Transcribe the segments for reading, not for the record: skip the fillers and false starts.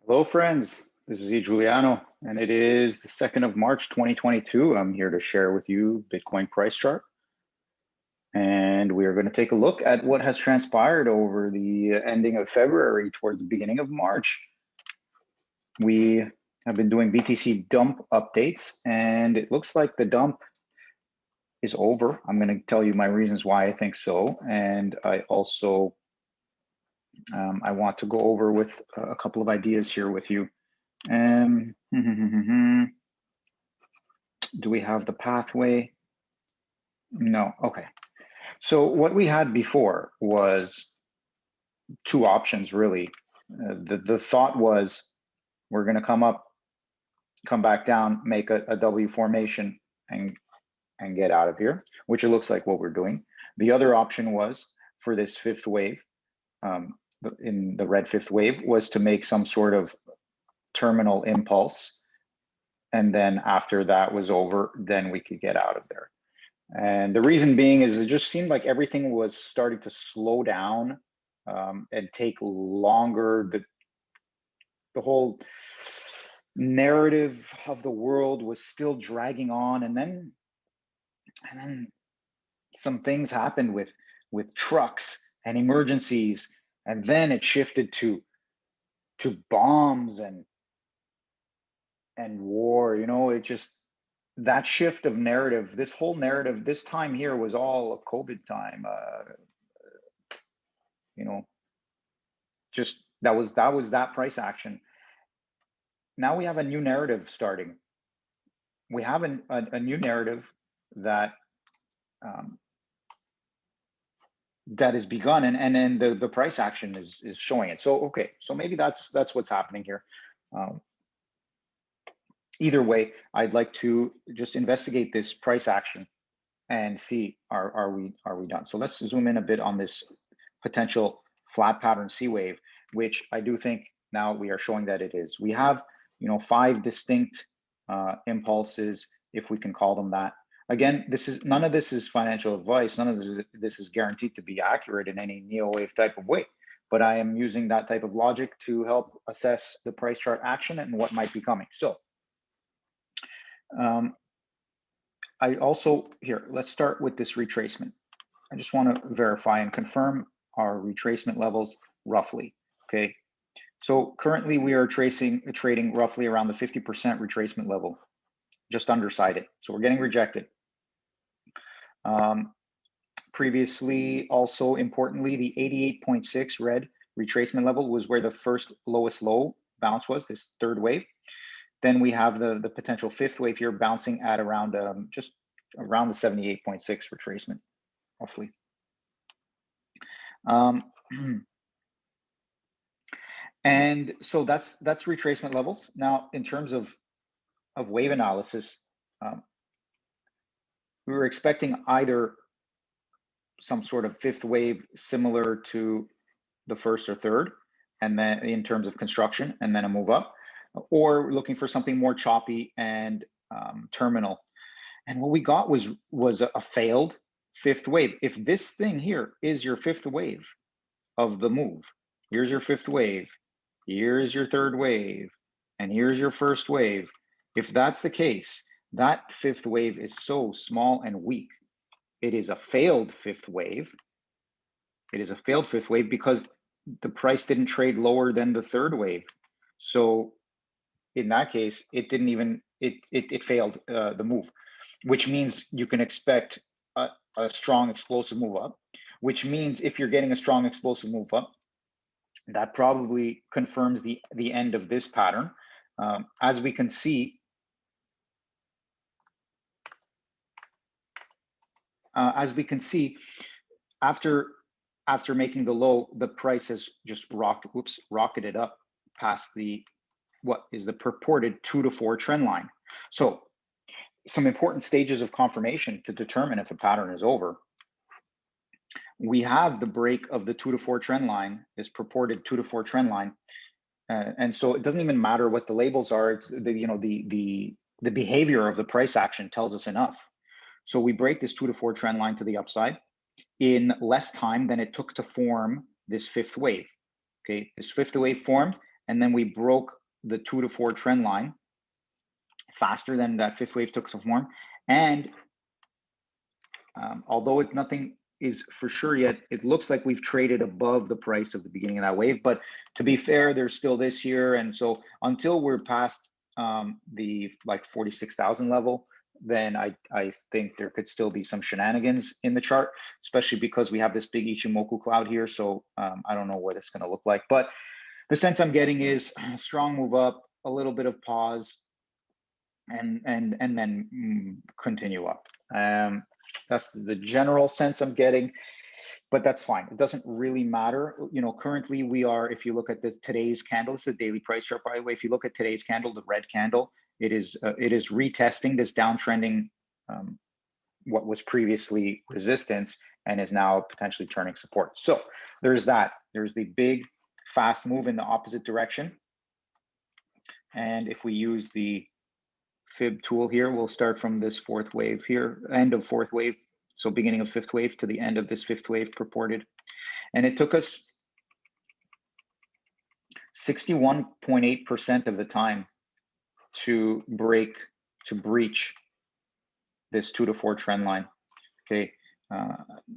Hello, friends. This is E. Giuliano, and it is the 2nd of March, 2022. I'm here to share with you Bitcoin price chart. And we are going to take a look at what has transpired over the ending of February towards the beginning of March. We have been doing BTC dump updates, and it looks like the dump is over. I'm going to tell you my reasons why I think so. And I also I want to go over with a couple of ideas here with you. Do we have the pathway? No. Okay. So what we had before was two options, really. The thought was we're going to come up, come back down, make a W formation, and get out of here, which it looks like what we're doing. The other option was for this fifth wave, in the red fifth wave, was to make some sort of terminal impulse. And then after that was over, then we could get out of there. And the reason being is it just seemed like everything was starting to slow down and take longer. The whole narrative of the world was still dragging on, and then some things happened with trucks and emergencies, and then it shifted to bombs and war. You know, it just, that shift of narrative, this whole narrative, this time here was all a COVID time. You know, just that was that price action. Now we have a new narrative starting. We have a new narrative that that is begun, and then the price action is showing it. So okay, so maybe that's what's happening here. Either way, I'd like to just investigate this price action and see are we done. So let's zoom in a bit on this potential flat pattern C wave, which I do think now we are showing that it is. We have, you know, 5 distinct impulses, if we can call them that. Again, none of this is financial advice. None of this is guaranteed to be accurate in any neo wave type of way. But I am using that type of logic to help assess the price chart action and what might be coming. So I also, here, let's start with this retracement. I just want to verify and confirm our retracement levels roughly, okay? So currently we are trading roughly around the 50% retracement level, just underside it. So we're getting rejected. Previously, also importantly, the 88.6 red retracement level was where the first lowest low bounce was, this third wave. Then we have the potential fifth wave here bouncing at around just around the 78.6 retracement, roughly. And so that's retracement levels. Now, in terms of wave analysis, we were expecting either some sort of fifth wave similar to the first or third, and then in terms of construction, and then a move up, or looking for something more choppy and terminal. And what we got was a failed fifth wave. If this thing here is your fifth wave of the move, here's your fifth wave, here's your third wave, and here's your first wave. If that's the case, that fifth wave is so small and weak. It is a failed fifth wave. It is a failed fifth wave because the price didn't trade lower than the third wave. So in that case, it didn't even, it failed the move, which means you can expect a strong explosive move up, which means if you're getting a strong explosive move up, that probably confirms the end of this pattern. As we can see, after making the low, the price has just rocketed up past what is the purported 2 to 4 trend line. So some important stages of confirmation to determine if a pattern is over. We have the break of the 2 to 4 trend line, this purported 2 to 4 trend line. And so it doesn't even matter what the labels are. It's the behavior of the price action tells us enough. So we break this 2 to 4 trend line to the upside in less time than it took to form this fifth wave. Okay, this fifth wave formed, and then we broke the 2 to 4 trend line faster than that fifth wave took to form. And although nothing is for sure yet, it looks like we've traded above the price of the beginning of that wave. But to be fair, there's still this here, and so until we're past the like 46,000 level, then I think there could still be some shenanigans in the chart, especially because we have this big Ichimoku cloud here. So I don't know what it's going to look like, but the sense I'm getting is strong move up, a little bit of pause, and then continue up. That's the general sense I'm getting, but that's fine. It doesn't really matter. You know, currently we are, if you look at today's candle, it's a daily price chart, by the way. If you look at today's candle, the red candle, it is retesting this downtrending, what was previously resistance and is now potentially turning support. So there's that. There's the big fast move in the opposite direction. And if we use the fib tool here, we'll start from this fourth wave here, end of fourth wave. So beginning of fifth wave to the end of this fifth wave purported. And it took us 61.8% of the time to breach this 2 to 4 trend line. Okay.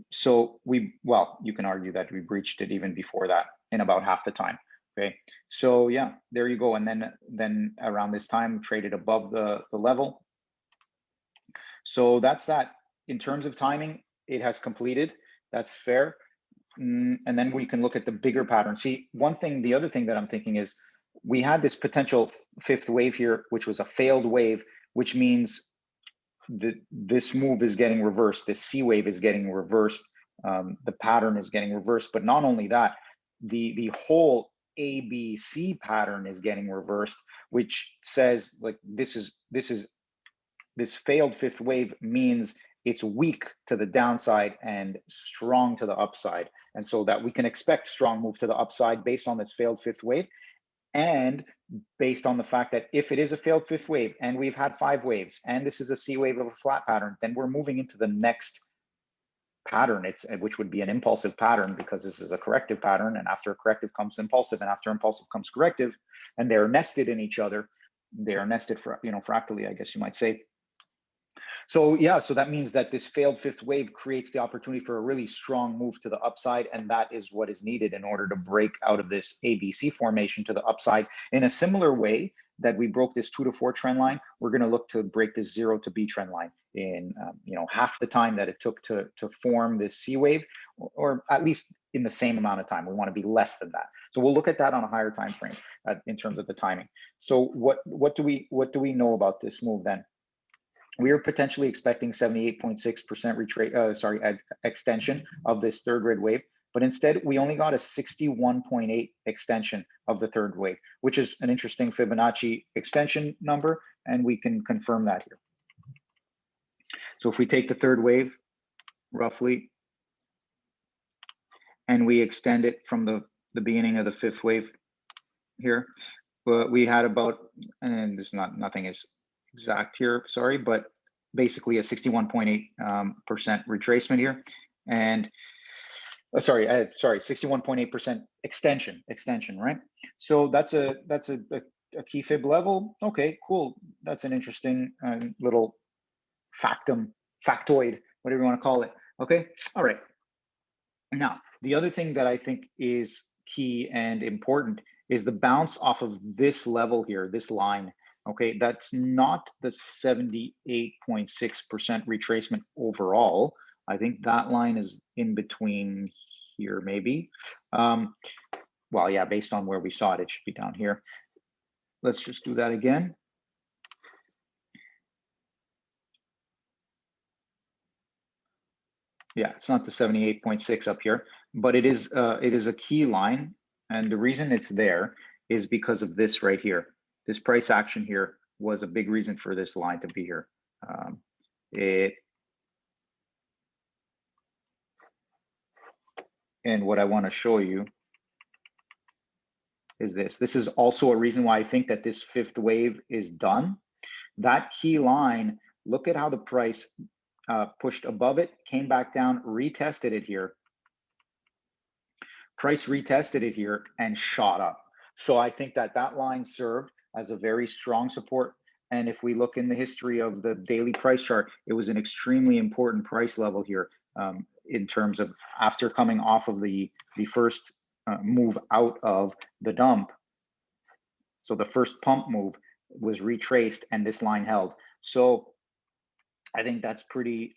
So you can argue that we breached it even before that in about half the time. Okay, so yeah, there you go. And then around this time, traded above the level. So that's that. In terms of timing, it has completed. That's fair. And then we can look at the bigger pattern. See, the other thing that I'm thinking is we had this potential fifth wave here, which was a failed wave, which means this move is getting reversed. This C wave is getting reversed. The pattern is getting reversed. But not only that, the whole ABC pattern is getting reversed, which says like this failed fifth wave means it's weak to the downside and strong to the upside. And so that we can expect strong move to the upside based on this failed fifth wave. And based on the fact that if it is a failed fifth wave and we've had 5 waves and this is a C wave of a flat pattern, then we're moving into the next pattern, which would be an impulsive pattern, because this is a corrective pattern, and after corrective comes impulsive, and after impulsive comes corrective, and they're nested in each other. They are nested fractally, I guess you might say. So yeah, so that means that this failed fifth wave creates the opportunity for a really strong move to the upside, and that is what is needed in order to break out of this ABC formation to the upside. In a similar way that we broke this 2 to 4 trend line, we're going to look to break this 0 to B trend line in half the time that it took to form this C wave, or at least in the same amount of time. We want to be less than that. So we'll look at that on a higher time frame in terms of the timing. So what do we know about this move then? We are potentially expecting 78.6% extension of this third red wave, but instead we only got a 61.8 extension of the third wave, which is an interesting Fibonacci extension number, and we can confirm that here. So if we take the third wave, roughly, and we extend it from the beginning of the fifth wave here, we had about, and there's nothing is exact here, sorry, but basically a 61.8% retracement here, and 61.8% extension, right? So that's a key fib level. Okay, cool. That's an interesting little factoid, whatever you want to call it. Okay, all right. Now, the other thing that I think is key and important is the bounce off of this level here, this line. Okay, that's not the 78.6% retracement overall. I think that line is in between here, maybe. Well, yeah, based on where we saw it, it should be down here. Let's just do that again. Yeah, it's not the 78.6 up here, but it is a key line, and the reason it's there is because of this right here. This price action here was a big reason for this line to be here. And what I want to show you is this. This is also a reason why I think that this fifth wave is done. That key line, look at how the price pushed above it, came back down, retested it here. Price retested it here and shot up. So I think that that line served as a very strong support. And if we look in the history of the daily price chart, it was an extremely important price level here, in terms of after coming off of the first move out of the dump. So the first pump move was retraced and this line held. So I think that's pretty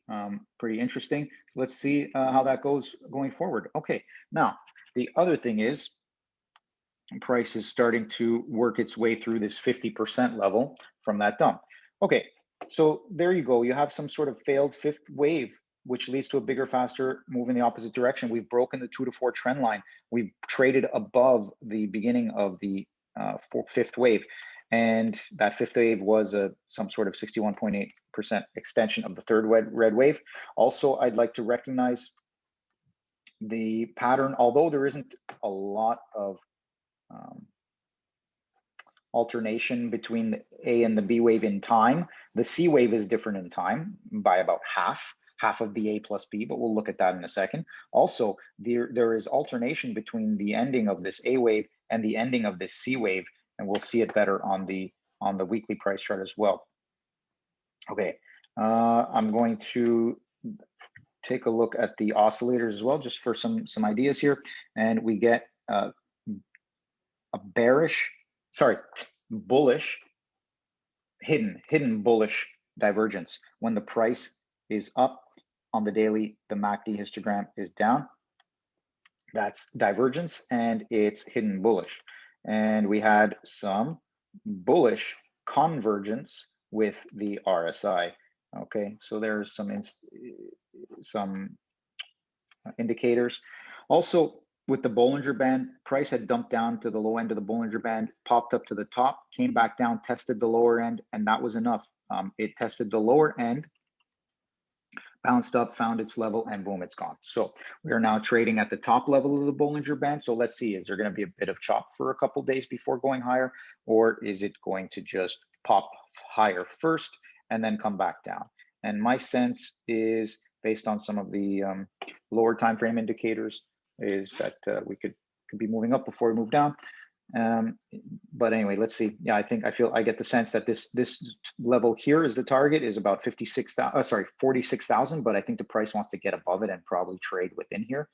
interesting. Let's see how that goes going forward. Okay, now the other thing is price is starting to work its way through this 50% level from that dump. Okay, so there you go. You have some sort of failed fifth wave, which leads to a bigger, faster move in the opposite direction. We've broken the 2 to 4 trend line. We've traded above the beginning of the fifth wave. And that fifth wave was some sort of 61.8% extension of the third red wave. Also, I'd like to recognize the pattern, although there isn't a lot of alternation between the A and the B wave in time. The C wave is different in time by about half of the A plus B, but we'll look at that in a second. Also, there is alternation between the ending of this A wave and the ending of this C wave, and we'll see it better on the weekly price chart as well. Okay, I'm going to take a look at the oscillators as well, just for some ideas here, and we get a bullish, hidden bullish divergence. When the price is up on the daily, the MACD histogram is down. That's divergence, and it's hidden bullish. And we had some bullish convergence with the RSI. Okay, so there's some indicators. Also, with the Bollinger Band, price had dumped down to the low end of the Bollinger Band, popped up to the top, came back down, tested the lower end, and that was enough. It tested the lower end, bounced up, found its level, and boom, it's gone. So we are now trading at the top level of the Bollinger Band. So let's see, is there going to be a bit of chop for a couple days before going higher, or is it going to just pop higher first and then come back down? And my sense is, based on some of the lower time frame indicators, is that we could be moving up before we move down. But anyway, let's see. Yeah, I get the sense that this level here is the target, is about 46,000, but I think the price wants to get above it and probably trade within here.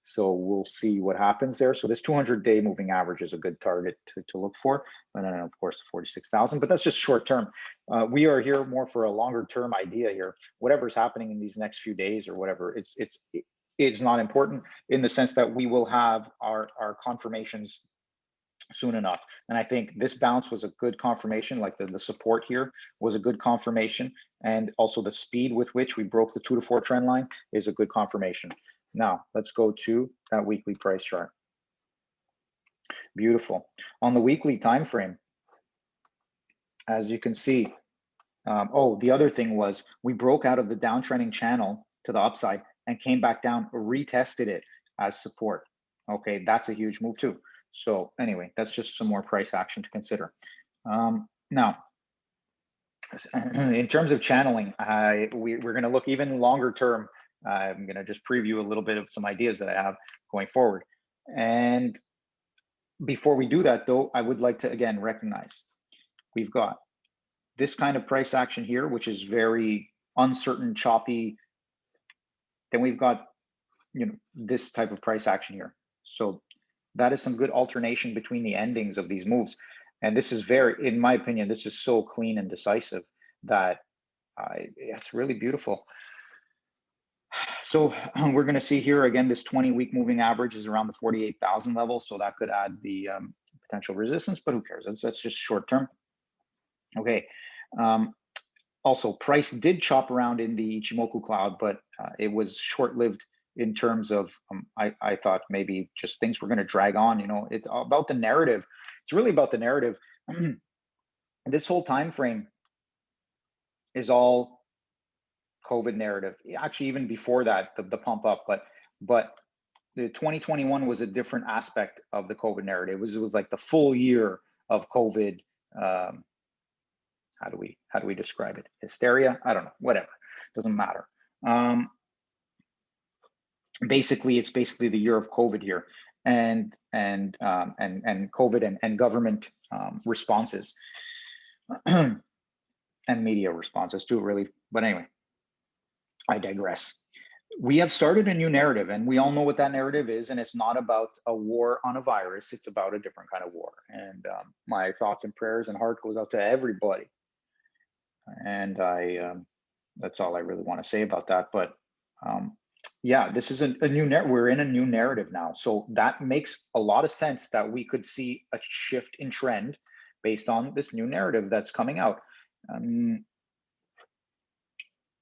So we'll see what happens there. So this 200-day moving average is a good target to look for. And then of course the 46,000, but that's just short term. We are here more for a longer term idea here. Whatever's happening in these next few days or whatever, it's not important, in the sense that we will have our confirmations soon enough. And I think this bounce was a good confirmation, like the support here was a good confirmation. And also the speed with which we broke the 2 to 4 trend line is a good confirmation. Now let's go to that weekly price chart. Beautiful. On the weekly time frame, as you can see, the other thing was we broke out of the downtrending channel to the upside and came back down, retested it as support. Okay, that's a huge move too. So anyway, that's just some more price action to consider. Now, in terms of channeling, we're going to look even longer term. I'm going to just preview a little bit of some ideas that I have going forward. And before we do that, though, I would like to again recognize we've got this kind of price action here, which is very uncertain, choppy. Then we've got, this type of price action here. So that is some good alternation between the endings of these moves. And this is in my opinion, this is so clean and decisive that it's really beautiful. So we're going to see here again, this 20-week moving average is around the 48,000 level. So that could add the potential resistance, but who cares? That's just short term. Okay. Also, price did chop around in the Ichimoku cloud, but it was short-lived in terms of, I thought maybe just things were going to drag on. It's about the narrative. It's really about the narrative. This whole time frame is all COVID narrative. Actually, even before that, the pump up, but the 2021 was a different aspect of the COVID narrative. It was like the full year of COVID. How do we describe it? Hysteria? I don't know. Whatever. Doesn't matter. Basically, it's basically the year of COVID here. And COVID and government responses and media responses too, really. But anyway, I digress. We have started a new narrative, and we all know what that narrative is, and it's not about a war on a virus. It's about a different kind of war. And my thoughts and prayers and heart goes out to everybody. And that's all I really want to say about that. But yeah, this is a new we're in a new narrative now. So that makes a lot of sense that we could see a shift in trend based on this new narrative that's coming out.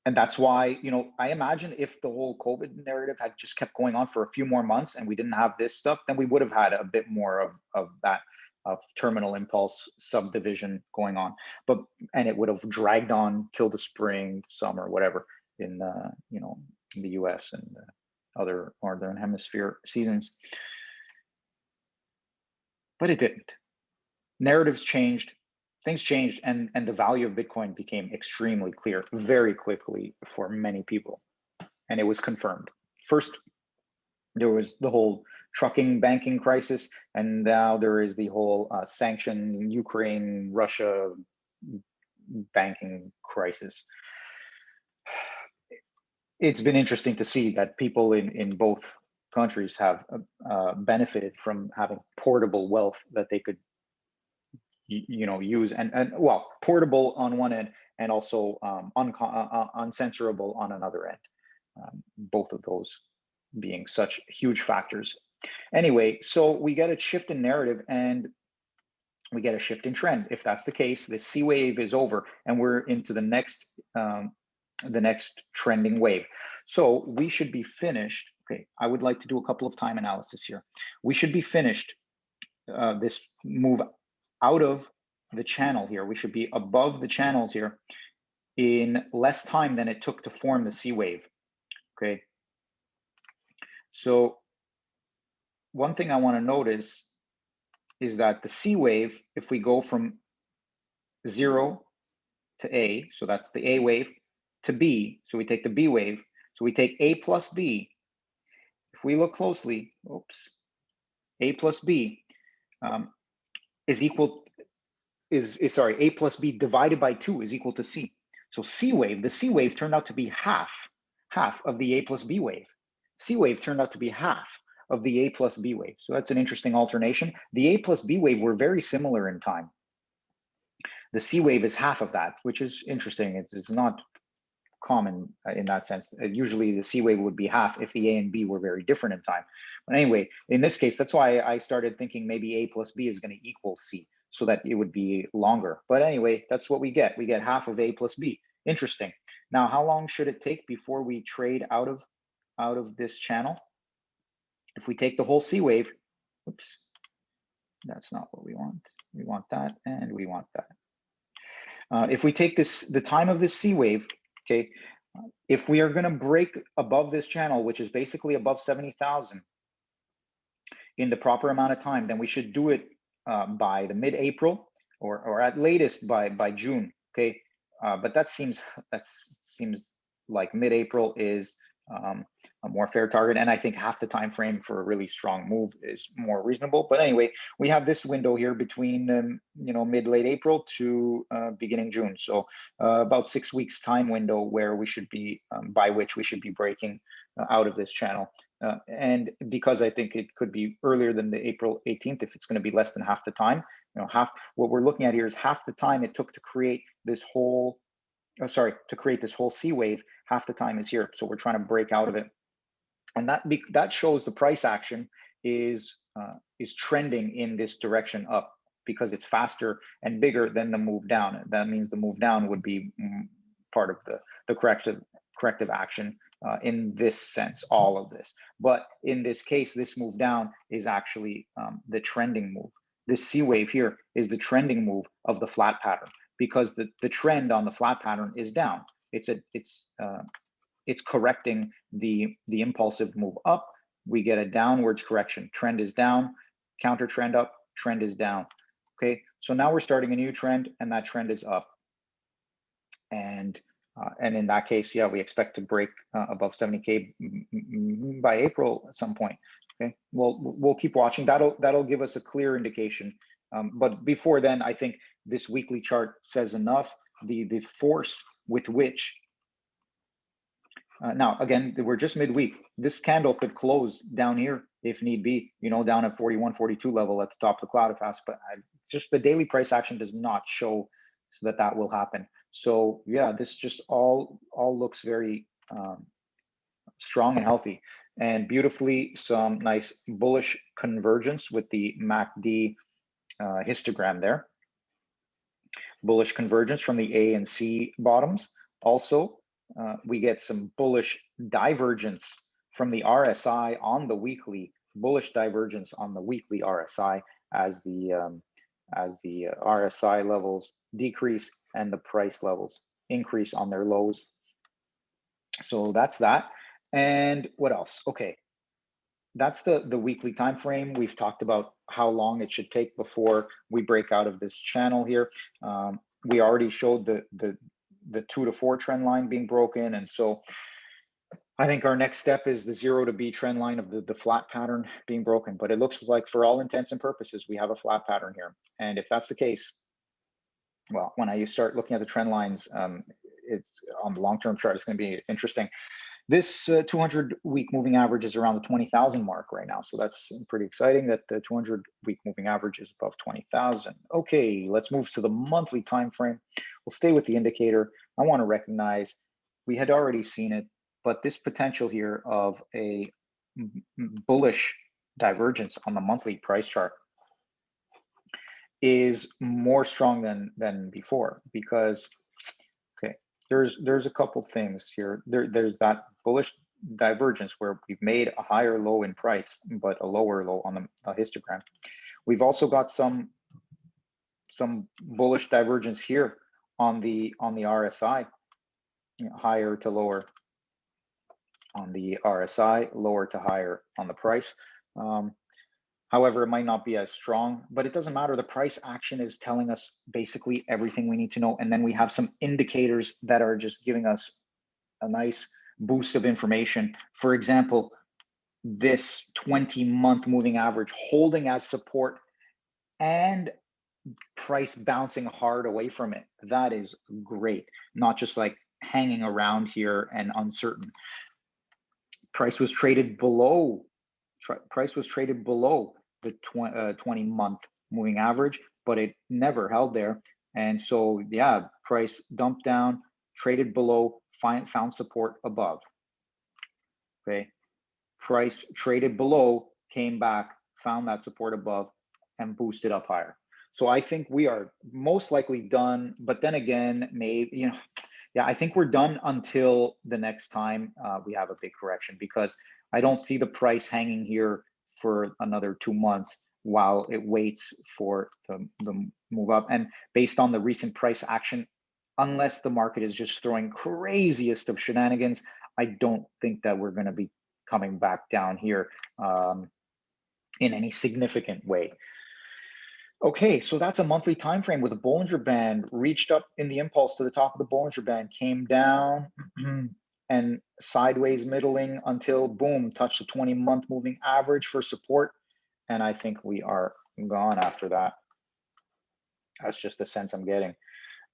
And that's why, you know, I imagine if the whole COVID narrative had just kept going on for a few more months and we didn't have this stuff, then we would have had a bit more of that terminal impulse subdivision going on. And it would have dragged on till the spring, summer, whatever, in you know, in the US and other northern hemisphere seasons. But it didn't. Narratives changed. Things changed, and the value of Bitcoin became extremely clear very quickly for many people, and it was confirmed. First, there was the whole trucking banking crisis, and now there is the whole sanction Ukraine, Russia banking crisis. It's been interesting to see that people in both countries have benefited from having portable wealth that they could use and well, portable on one end and also uncensorable on another end, both of those being such huge factors. Anyway, so we get a shift in narrative and we get a shift in trend. If that's the case, the C wave is over and we're into the next trending wave. So we should be finished. Okay, I would like to do a couple of time analysis here. We should be finished this move out of the channel here. We should be above the channels here in less time than it took to form the C wave. Okay. So one thing I want to notice is that the C wave, if we go from 0 to A, so that's the A wave, to B, so we take the B wave, so we take A plus B. If we look closely, oops, A plus B is equal, sorry, A plus B divided by 2 is equal to C. So C wave, the C wave turned out to be half of the A plus B wave. C wave turned out to be half of the A plus B wave. So that's an interesting alternation. The A plus B wave were very similar in time. The C wave is half of that, which is interesting. It's not common in that sense. Usually the C wave would be half if the A and B were very different in time. But anyway, in this case, that's why I started thinking maybe A plus B is going to equal C so that it would be longer. But anyway, that's what we get. We get half of A plus B. Interesting. Now, how long should it take before we trade out of this channel? If we take the whole C wave, oops, that's not what we want. We want that and we want that. If we take the time of this C wave, okay, if we are going to break above this channel, which is basically above 70,000 in the proper amount of time, then we should do it by the mid-April or at latest by June. Okay, but that seems like mid-April is a more fair target, and I think half the time frame for a really strong move is more reasonable. But anyway, we have this window here between mid-late April to beginning June, so about 6 weeks time window where we should be by which we should be breaking out of this channel. And because I think it could be earlier than the April 18th, if it's going to be less than half the time, what we're looking at here is half the time it took to create this whole C wave, half the time is here. So we're trying to break out of it. And that shows the price action is trending in this direction up because it's faster and bigger than the move down. That means the move down would be part of the corrective action in this sense, all of this. But in this case, this move down is actually the trending move. This C wave here is the trending move of the flat pattern, because the trend on the flat pattern is down. It's correcting the impulsive move up. We get a downwards correction. Trend is down, counter trend up, trend is down. Okay, so now we're starting a new trend, and that trend is up. And in that case, yeah, we expect to break above 70K by April at some point. Okay, well, we'll keep watching. That'll give us a clear indication. But before then, I think this weekly chart says enough. The force with which now, again, we're just midweek. This candle could close down here if need be, down at 41, 42 level at the top of the cloud fast, but just the daily price action does not show so that will happen. So yeah, this just all looks very strong and healthy, and beautifully some nice bullish convergence with the MACD histogram there. Bullish convergence from the A and C bottoms. Also, we get some bullish divergence from the RSI on the weekly, bullish divergence on the weekly RSI as the RSI levels decrease and the price levels increase on their lows. So that's that. And what else? Okay, that's the weekly time frame. We've talked about how long it should take before we break out of this channel here. We already showed the 2 to 4 trend line being broken, and so I think our next step is the 0 to B trend line of the flat pattern being broken. But it looks like, for all intents and purposes, we have a flat pattern here. And if that's the case, well, when I start looking at the trend lines, it's on the long-term chart, it's going to be interesting. This 200-week moving average is around the 20,000 mark right now. So that's pretty exciting that the 200-week moving average is above 20,000. Okay, let's move to the monthly time frame. We'll stay with the indicator. I want to recognize we had already seen it, but this potential here of a bullish divergence on the monthly price chart is more strong than before, because there's a couple things here. There's that bullish divergence where we've made a higher low in price, but a lower low on the histogram. We've also got some bullish divergence here on the RSI, higher to lower on the RSI, lower to higher on the price. However, it might not be as strong, but it doesn't matter. The price action is telling us basically everything we need to know. And then we have some indicators that are just giving us a nice boost of information. For example, this 20-month moving average holding as support and price bouncing hard away from it. That is great. Not just like hanging around here and uncertain. Price was traded below the 20-month moving average, but it never held there. And so, yeah, price dumped down, traded below, found support above. Okay, price traded below, came back, found that support above, and boosted up higher. So I think we are most likely done, but then again, maybe, yeah, I think we're done until the next time we have a big correction, because I don't see the price hanging here for another 2 months while it waits for the move up. And based on the recent price action, unless the market is just throwing craziest of shenanigans, I don't think that we're going to be coming back down here in any significant way. Okay, so that's a monthly time frame with a Bollinger Band, reached up in the impulse to the top of the Bollinger Band, came down and sideways middling until boom, touched the 20-month moving average for support. And I think we are gone after that. That's just the sense I'm getting.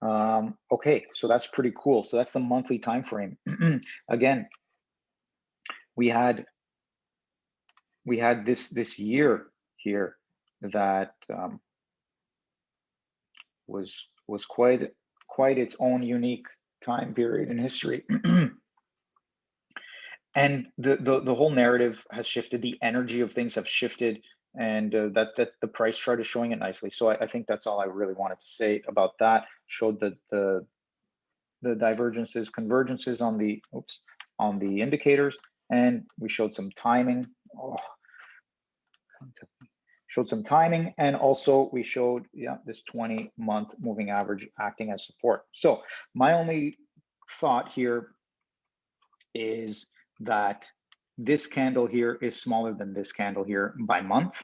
Okay, so that's pretty cool. So that's the monthly time frame. Again, we had this year here that was quite its own unique time period in history. And the whole narrative has shifted, the energy of things have shifted, and that the price chart is showing it nicely. So I think that's all I really wanted to say about that. Showed the divergences, convergences on the indicators, and we showed some timing. Showed some timing, and also we showed, yeah, this 20-month moving average acting as support. So my only thought here is that this candle here is smaller than this candle here by month.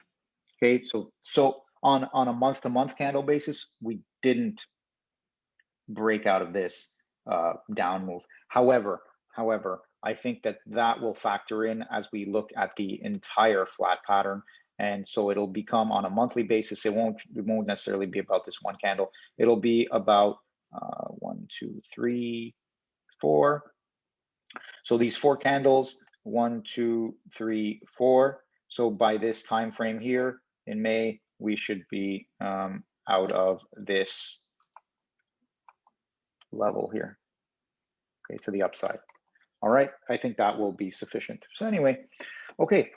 Okay, so on a month-to-month candle basis, we didn't break out of this down move. However, I think that that will factor in as we look at the entire flat pattern. And so it'll become on a monthly basis. It won't necessarily be about this one candle. It'll be about 1, 2, 3, 4. So these 4 candles, 1, 2, 3, 4. So by this time frame here in May, we should be out of this level here, okay, to the upside. All right, I think that will be sufficient. So anyway, okay,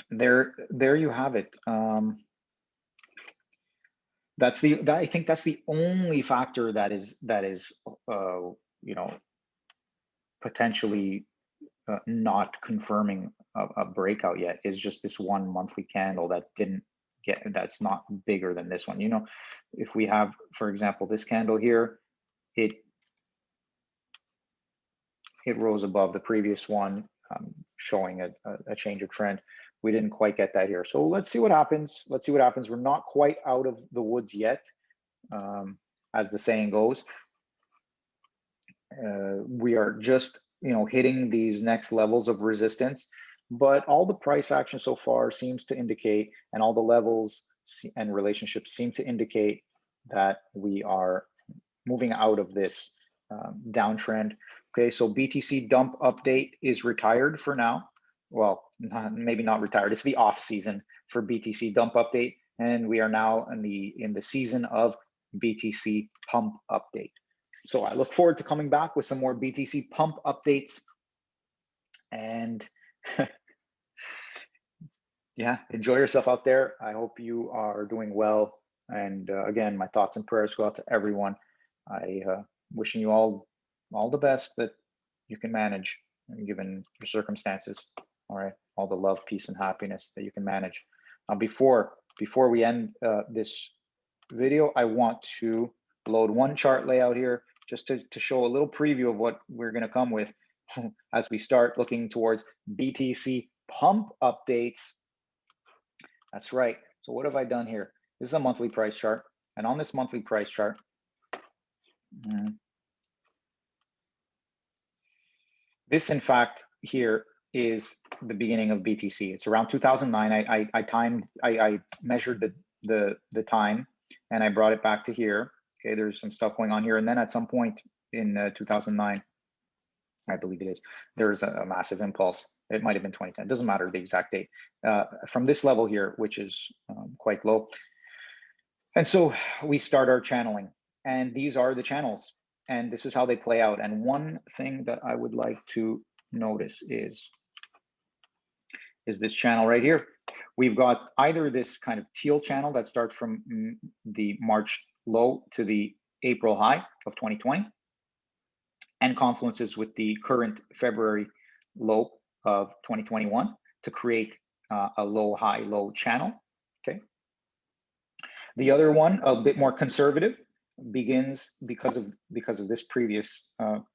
there you have it. I think that's the only factor that is you know, potentially not confirming a breakout yet, is just this one monthly candle that didn't get, that's not bigger than this one. You know, if we have, for example, this candle here, it rose above the previous one, showing a change of trend. We didn't quite get that here. So let's see what happens. Let's see what happens. We're not quite out of the woods yet, as the saying goes. We are just, you know, hitting these next levels of resistance, but all the price action so far seems to indicate, and all the levels and relationships seem to indicate that we are moving out of this downtrend. Okay, so BTC dump update is retired for now. Well, maybe not retired. It's the off season for BTC dump update, and we are now in the season of BTC pump update. So I look forward to coming back with some more BTC pump updates, and yeah, enjoy yourself out there. I hope you are doing well. And again, my thoughts and prayers go out to everyone. I wishing you all the best that you can manage, given your circumstances. All right, all the love, peace, and happiness that you can manage. Now, before we end this video, I want to load one chart layout here, just to show a little preview of what we're going to come with as we start looking towards BTC pump updates. That's right. So what have I done here? This is a monthly price chart, and on this monthly price chart, this, in fact, here is the beginning of BTC. It's around 2009. I measured the time, and I brought it back to here. Okay, there's some stuff going on here, and then at some point in 2009, I believe it is, there's a massive impulse. It might have been 2010. It doesn't matter the exact date. From this level here, which is quite low. And so we start our channeling, and these are the channels, and this is how they play out. And one thing that I would like to notice is this channel right here. We've got either this kind of teal channel that starts from the March low to the April high of 2020, and confluences with the current February low of 2021 to create a low high low channel. Okay. The other one, a bit more conservative, begins because of this previous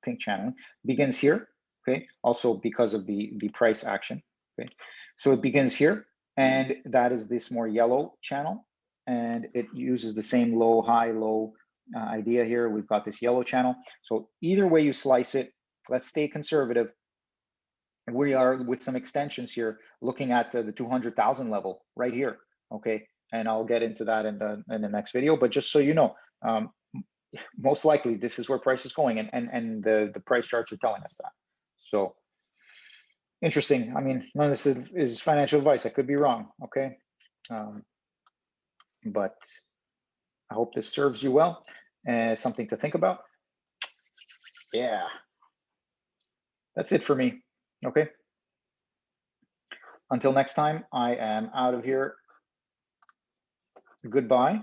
pink channel, begins here. Okay, also because of the price action. Okay, so it begins here, and that is this more yellow channel, and it uses the same low high low idea here. We've got this yellow channel. So either way you slice it, let's stay conservative. We are with some extensions here, looking at the 200,000 level right here. Okay, and I'll get into that in the next video. But just so you know, most likely this is where price is going, and the price charts are telling us that. So interesting. I mean, none of this is financial advice. I could be wrong. Okay, but I hope this serves you well, and something to think about. Yeah, that's it for me. Okay. Until next time, I am out of here. Goodbye.